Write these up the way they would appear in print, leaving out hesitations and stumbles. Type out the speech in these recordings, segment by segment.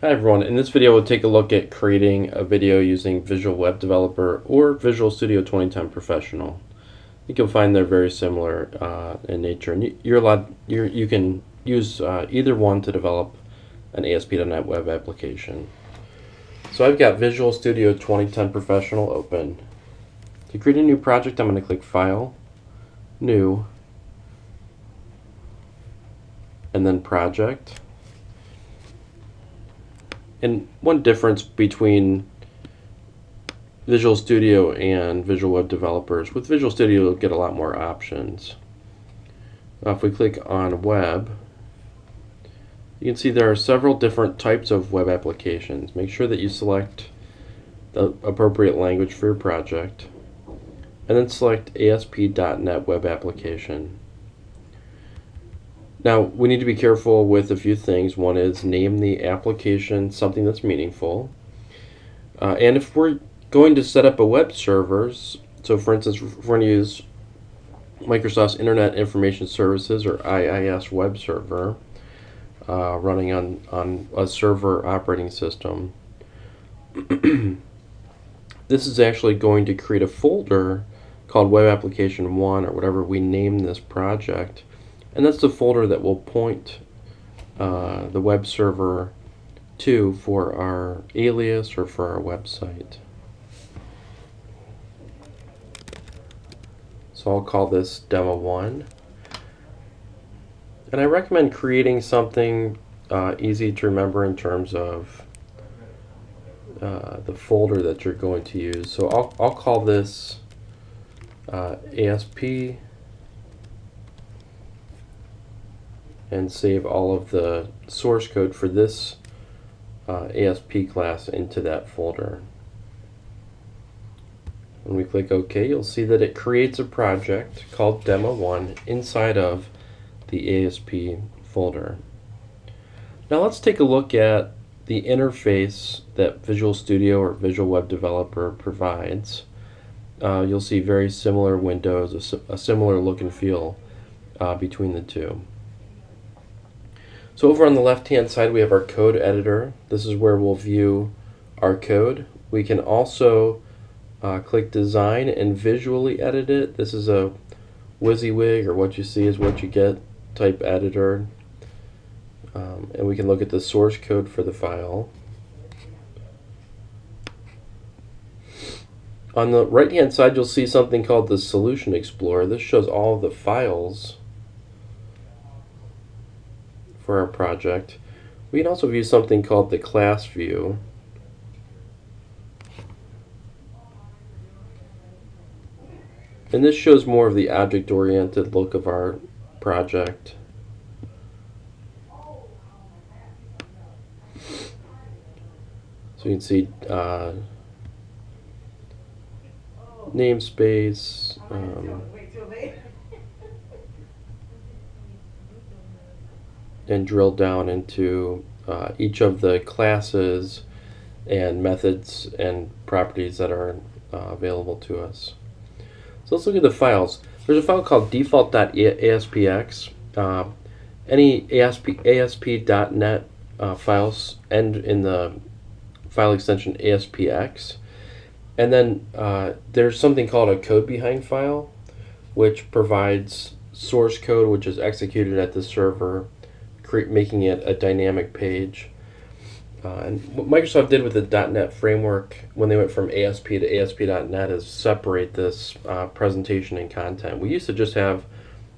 Hi everyone, in this video we'll take a look at creating a video using Visual Web Developer or Visual Studio 2010 Professional. I think you'll find they're very similar in nature, and you can use either one to develop an ASP.NET web application. So I've got Visual Studio 2010 Professional open. To create a new project, I'm going to click File, New, and then Project. And one difference between Visual Studio and Visual Web Developers, with Visual Studio you'll get a lot more options. If we click on Web, you can see there are several different types of web applications. Make sure that you select the appropriate language for your project, and then select ASP.NET Web Application. Now, we need to be careful with a few things. One is name the application something that's meaningful. And if we're going to set up a web server, so for instance, if we're going to use Microsoft's Internet Information Services or IIS web server running on a server operating system, this is actually going to create a folder called Web Application 1 or whatever we name this project. And that's the folder that will point the web server to for our alias or for our website. So I'll call this Demo 1. And I recommend creating something easy to remember in terms of the folder that you're going to use. So I'll call this ASP, and save all of the source code for this ASP class into that folder. When we click OK, you'll see that it creates a project called Demo 1 inside of the ASP folder. Now let's take a look at the interface that Visual Studio or Visual Web Developer provides. You'll see very similar windows, a similar look and feel between the two. So over on the left-hand side we have our code editor. This is where we'll view our code. We can also click Design and visually edit it. This is a WYSIWYG, or what you see is what you get, type editor. And we can look at the source code for the file. On the right-hand side you'll see something called the Solution Explorer. This shows all of the files for our project. We can also view something called the class view. And this shows more of the object-oriented look of our project. So you can see namespace, and drill down into each of the classes and methods and properties that are available to us. So let's look at the files. There's a file called default.aspx. Any ASP.NET files end in the file extension ASPX. And then there's something called a code behind file, which provides source code which is executed at the server, making it a dynamic page. And what Microsoft did with the .NET framework when they went from ASP to ASP.NET is separate this presentation and content. We used to just have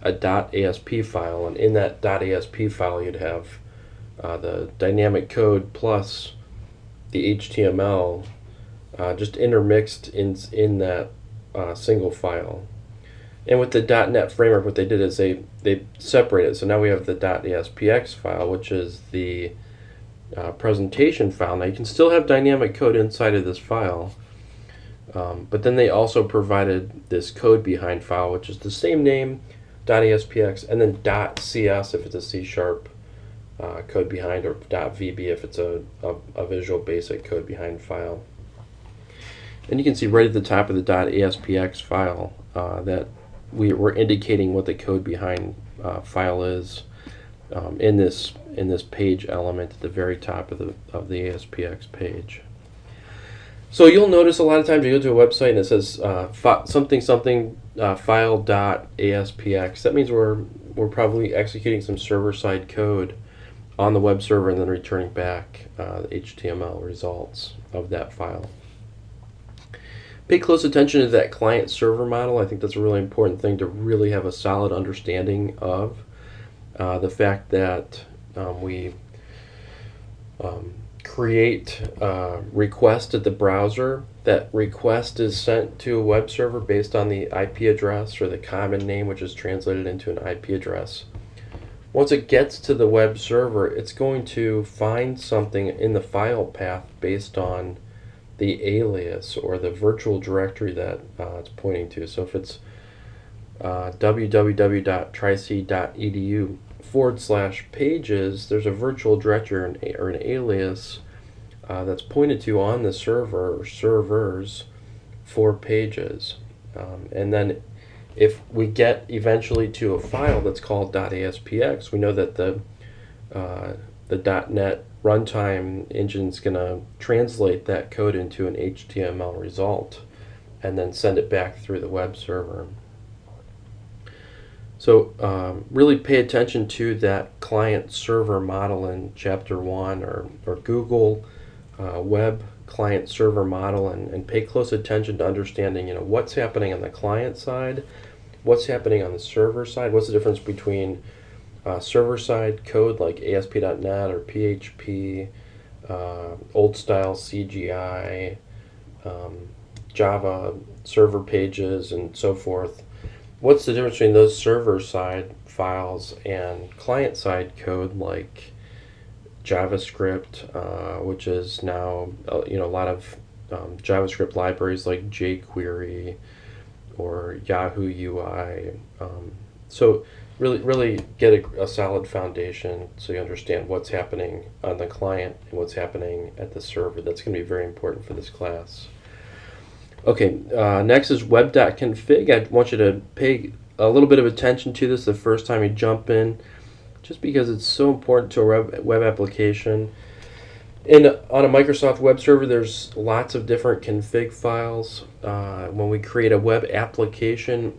a .asp file, and in that .asp file you'd have the dynamic code plus the HTML just intermixed in that single file. And with the .NET framework, what they did is they separated. So now we have the .aspx file, which is the presentation file. Now you can still have dynamic code inside of this file, but then they also provided this code behind file, which is the same name, .aspx, and then .cs if it's a C# code behind, or .vb if it's a Visual Basic code behind file. And you can see right at the top of the .aspx file that we're indicating what the code behind file is. in this page element at the very top of the ASPX page. So you'll notice a lot of times you go to a website and it says something something file.aspx. That means we're probably executing some server-side code on the web server and then returning back the HTML results of that file. Pay close attention to that client-server model. I think that's a really important thing to really have a solid understanding of. The fact that we create a request at the browser. That request is sent to a web server based on the IP address or the common name, which is translated into an IP address. Once it gets to the web server, it's going to find something in the file path based on the alias or the virtual directory that it's pointing to. So if it's www.tric.edu/pages, there's a virtual directory or an alias that's pointed to on the server or servers for pages. And then if we get eventually to a file that's called .aspx, we know that the .NET runtime engine is going to translate that code into an HTML result and then send it back through the web server. So really pay attention to that client-server model in Chapter 1 or Google web client-server model, and pay close attention to understanding what's happening on the client side, what's happening on the server side, what's the difference between server-side code like ASP.NET or PHP, old-style CGI, Java server pages, and so forth. What's the difference between those server-side files and client-side code like JavaScript, which is now a lot of JavaScript libraries like jQuery or Yahoo UI. So really get a solid foundation so you understand what's happening on the client and what's happening at the server. That's going to be very important for this class. Okay, next is web.config. I want you to pay a little bit of attention to this the first time you jump in, just because it's so important to a web application. On a Microsoft web server, there's lots of different config files. When we create a web application,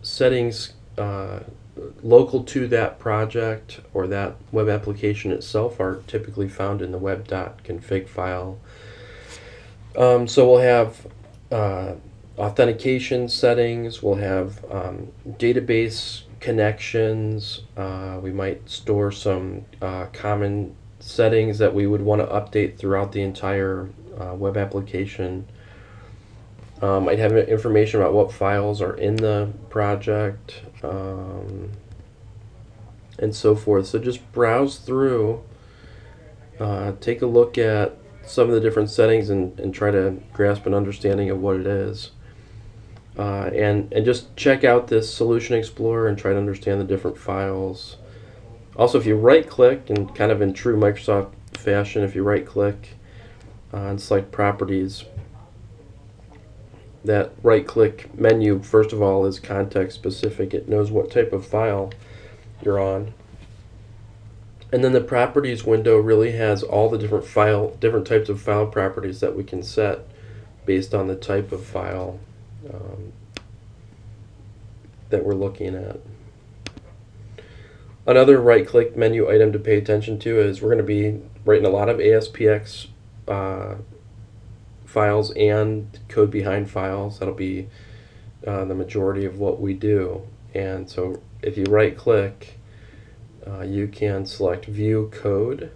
settings local to that project or that web application itself are typically found in the web.config file. So we'll have authentication settings, we'll have database connections, we might store some common settings that we would want to update throughout the entire web application. Might have information about what files are in the project, and so forth. So just browse through, take a look at some of the different settings and try to grasp an understanding of what it is. And just check out this Solution Explorer and try to understand the different files. Also, if you right-click, and kind of in true Microsoft fashion, if you right-click and select Properties, that right-click menu, first of all, is context-specific. It knows what type of file you're on. And then the Properties window really has all the different types of file properties that we can set based on the type of file that we're looking at. Another right-click menu item to pay attention to is we're going to be writing a lot of ASPX files and code behind files. That'll be the majority of what we do. And so if you right-click, you can select View Code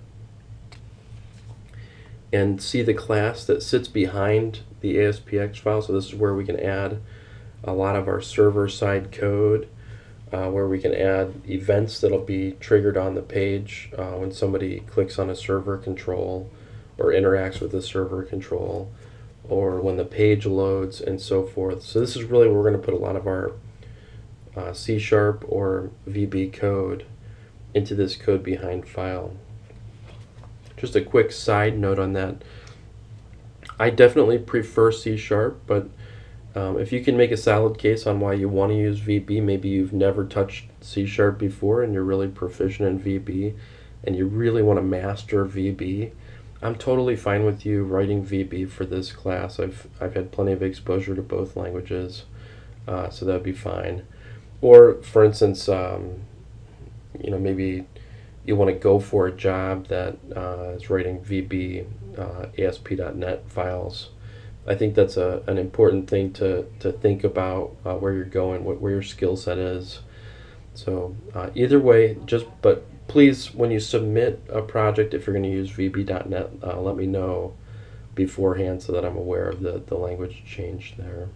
and see the class that sits behind the ASPX file. So this is where we can add a lot of our server-side code, where we can add events that'll be triggered on the page when somebody clicks on a server control or interacts with the server control, or when the page loads, and so forth. So this is really where we're going to put a lot of our C# or VB code into this code behind file. Just a quick side note on that. I definitely prefer C#, but If you can make a solid case on why you want to use VB, maybe you've never touched C# before and you're really proficient in VB and you really want to master VB, I'm totally fine with you writing VB for this class. I've had plenty of exposure to both languages, so that would be fine. Or, for instance, maybe you want to go for a job that is writing VB ASP.NET files. I think that's an important thing to think about, where you're going, where your skill set is. So either way, but please, when you submit a project, if you're going to use VB.NET, let me know beforehand so that I'm aware of the language change there.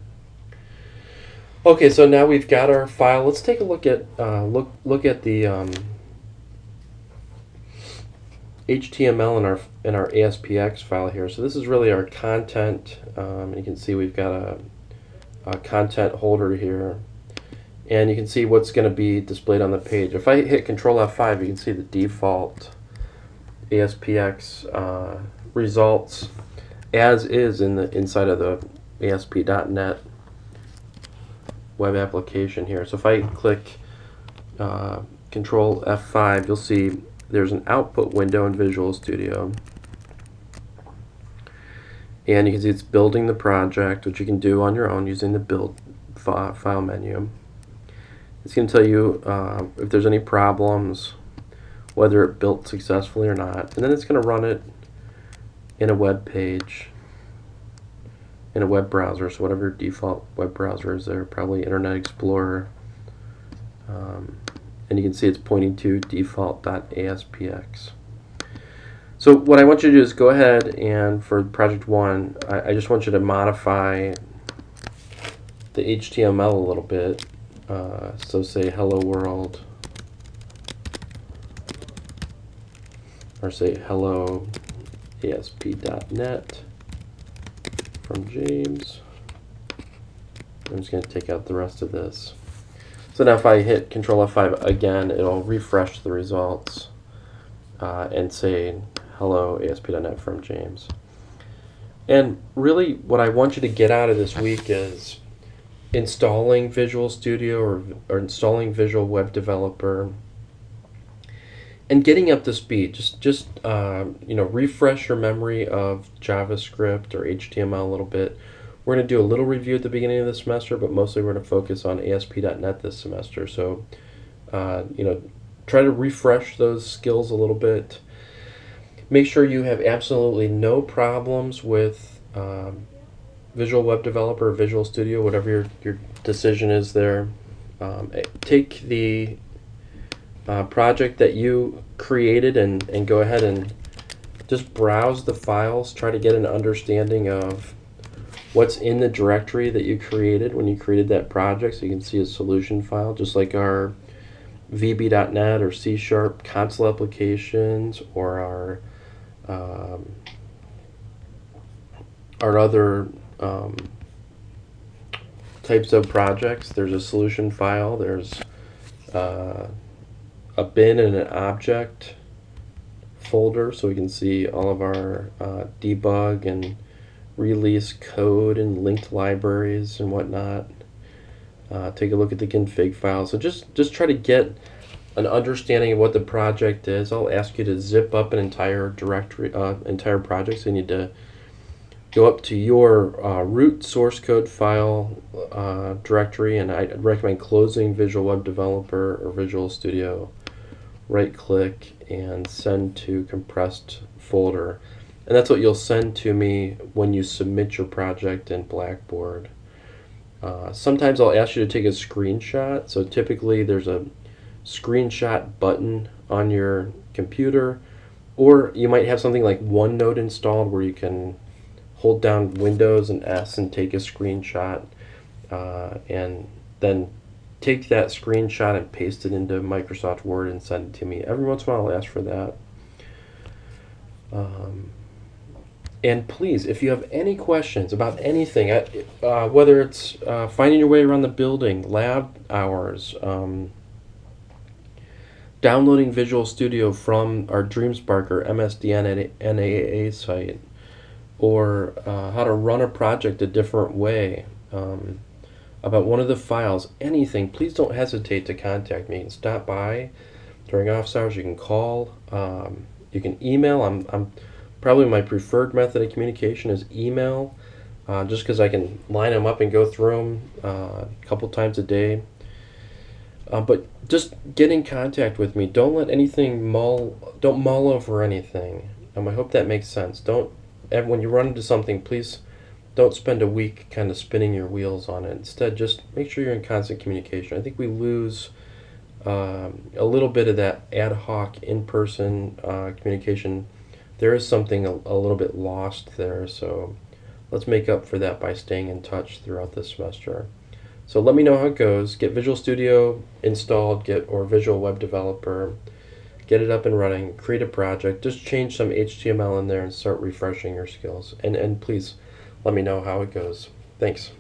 Okay, so now we've got our file. Let's take a look at the HTML in our ASPX file here. So this is really our content. You can see we've got a content holder here, and you can see what's going to be displayed on the page. If I hit Control F5, you can see the default ASPX results as is inside of the ASP.NET web application here. So if I click Control F5, you'll see there's an output window in Visual Studio, and you can see it's building the project, which you can do on your own using the build file menu. It's going to tell you if there's any problems, whether it built successfully or not, and then it's going to run it in a web page, in a web browser. So whatever your default web browser is there, probably Internet Explorer. And you can see it's pointing to default.aspx. So what I want you to do is go ahead and for project 1, I just want you to modify the HTML a little bit. So say hello world, or say hello ASP.NET from James. I'm just going to take out the rest of this. So now if I hit Control F5 again, it'll refresh the results and say hello ASP.NET from James. And really what I want you to get out of this week is installing Visual Studio or installing Visual Web Developer and getting up to speed. Just refresh your memory of JavaScript or HTML a little bit. We're going to do a little review at the beginning of the semester, but mostly we're going to focus on ASP.NET this semester. So, try to refresh those skills a little bit. Make sure you have absolutely no problems with Visual Web Developer or Visual Studio, whatever your decision is there. Take the project that you created and go ahead and just browse the files. Try to get an understanding of what's in the directory that you created when you created that project, so you can see a solution file, just like our VB.NET or C# console applications or our other types of projects. There's a solution file, there's a bin and an object folder, so we can see all of our debug and release code and linked libraries and whatnot. Take a look at the config file. So just try to get an understanding of what the project is. I'll ask you to zip up an entire directory, entire project. So you need to go up to your root source code file directory, and I'd recommend closing Visual Web Developer or Visual Studio. Right click and send to compressed folder. And that's what you'll send to me when you submit your project in Blackboard. Sometimes I'll ask you to take a screenshot. So typically there's a screenshot button on your computer, or you might have something like OneNote installed where you can hold down Windows and S and take a screenshot, and then take that screenshot and paste it into Microsoft Word and send it to me. Every once in a while I'll ask for that. And please, if you have any questions about anything, whether it's finding your way around the building, lab hours, downloading Visual Studio from our DreamSpark or MSDN NAAA site, or how to run a project a different way, about one of the files, anything, please don't hesitate to contact me. You can stop by during office hours. You can call. You can email. I'm probably my preferred method of communication is email, just because I can line them up and go through them a couple times a day. But just get in contact with me. Don't let anything don't mull over anything. I hope that makes sense. Don't, when you run into something, please don't spend a week kind of spinning your wheels on it. Instead, just make sure you're in constant communication. I think we lose a little bit of that ad hoc in-person communication. There is something a little bit lost there, so let's make up for that by staying in touch throughout this semester. So let me know how it goes. Get Visual Studio installed, or Visual Web Developer, get it up and running, create a project, just change some HTML in there and start refreshing your skills. And please let me know how it goes. Thanks.